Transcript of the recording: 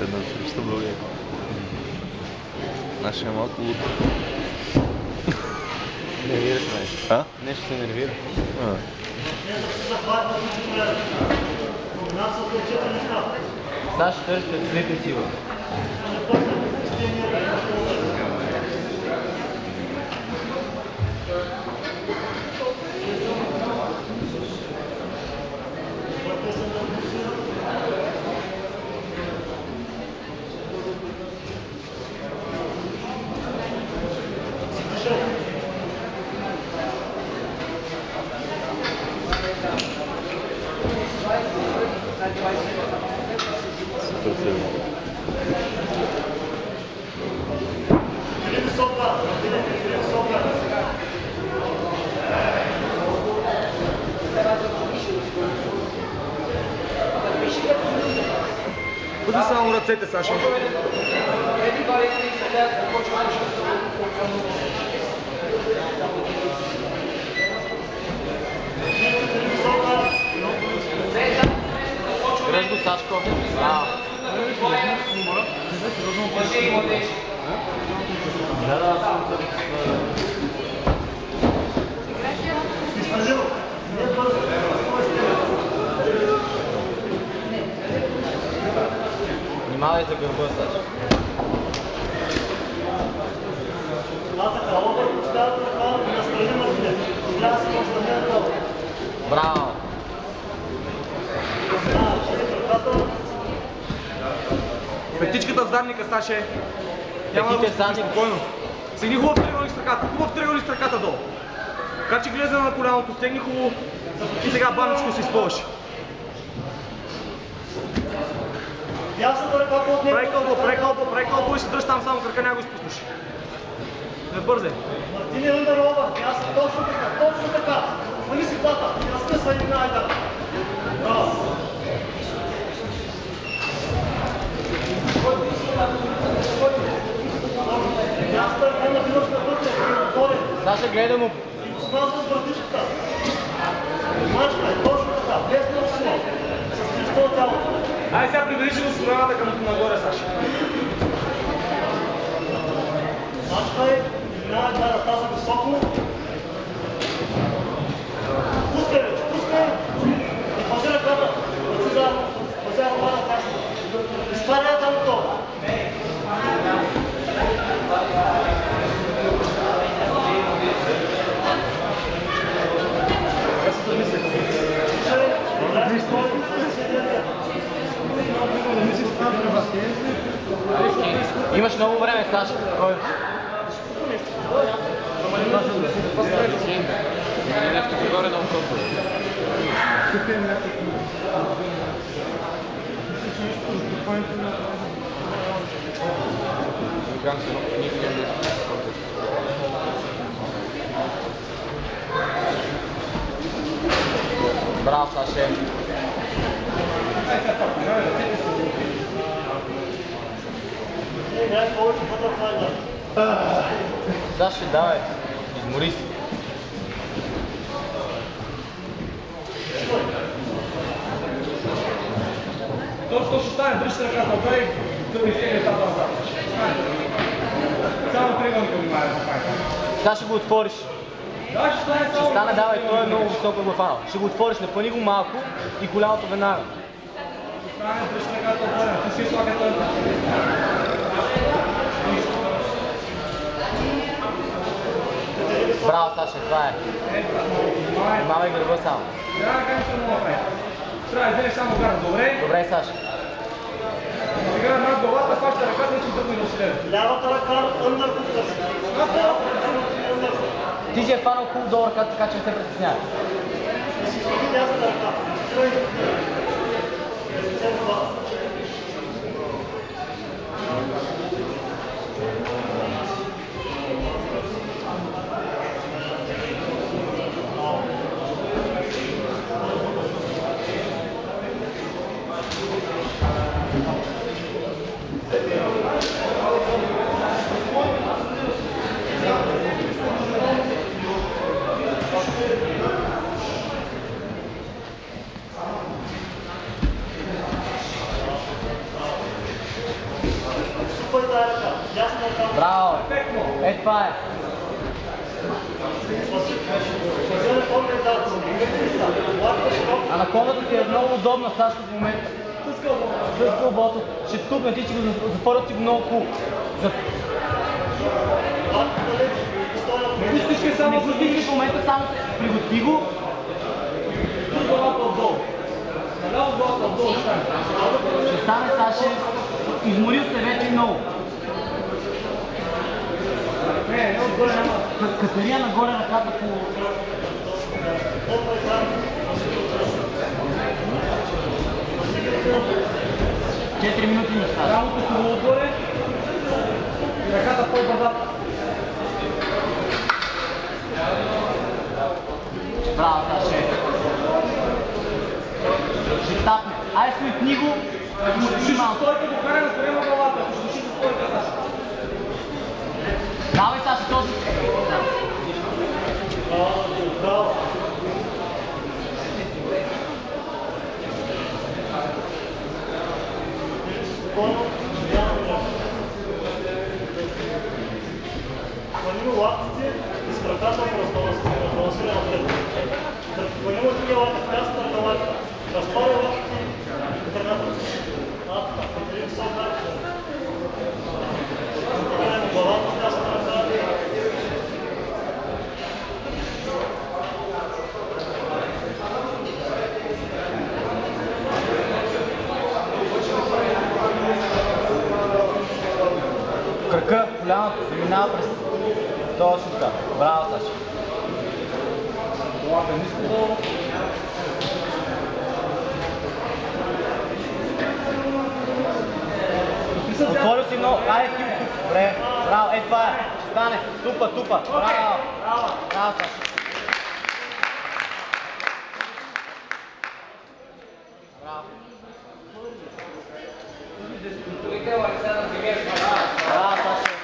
Една среща много яко. Нашия малко луд. Нервира се нещо. А? Нещо се нервира. Саш, търсите след сила. Супер силно. Бъди само ръцете, Саша. Греш го, Сашко. Браво. Внимавай за гърба, Саша. Браво! Петичката в задника, Саше. Петите в задника. Спокойно. Сегни хубав тръгълник с ръката. Хубав тръгълник с ръката долу. Така че гледа на коляното, стегни хубаво и сега баничко се изпълваш. Прави кълбо и се дръж там само крака, няма го изпуснеш. Не бързай. Мартин е ударова, ясно, точно така. Мали си плата, разкъсва един найдър. Браво. Саша, гледай му. Смазва с въртичката. Мачка е точно така, без много с кръстова тялото. Ай сега прибериш го с колената към нагоре, Саша. Мачка е, минава една ръка за високо. Пускай вече, пускай. И пази ръката. Пази ръката на Саша. Изпаря там това. Имаш много време, Саша. Кой? Нещо горе на окото. Браво, Саше. Саше, давай. Измори се. Точно ще стане, дръж се ръката отбре и тръгни тези етапа назад. Само тръгването внимание да прави. Сега ще го отвориш. Да, ще стане само. Ще стане, давай, той е много високо в фанал. Ще го отвориш, напъни го малко и коляното веднага. Ще стане, дръж се ръката отбре, ти си слагай той. Браво, Саша, това е. Внимавай гърба само. Трябва да кажем, че много прави. Трябва да вземеш само гара, добре? Добре, Саша. Сега над главата, фаща ръката и си тръгне да шлева. Лявата ръка, ъндъркута. Ти си е фанал хубаво долу ръката, така че не се притеснявай. си измени дясната ръка. Строй. Цел това. Браво! Е, това е. А на колата ти е много удобна, Сашко, в момента. С кълбото. Ще тупне, ти си го запорят си го много хубаво. Не пускаш само го стигни в момента, само се приготви го. И главата отдолу. Наляво главата отдолу ще стане. Ще стане, Саше. Изморил се вече много. Катерия нагоре ръката по... 4 минути не става. Рамото си го отгоре и ръката по-бързата. Браво, Саше. Ще тапне. Айде смитни го. Ще стойка до края на корема главата. Ще души до стойка, Саша. Давай, Саше, този. Браво. Планирам лапите и с краката разбалансира напред. Планирам такива лапи в каста на лапите. Разпаря лапите и краката. Планирам са лапите. Планирам главата в каста на ръка. Кръка, коляното се минава през точно така. Браво, Саша. Главата ниско долу. Отворил си много. Айде, ти тук. Добре. Браво. Е, това е. Ще стане. Тупа, тупа. Браво. Браво, Саша. Браво. Браво, Саша.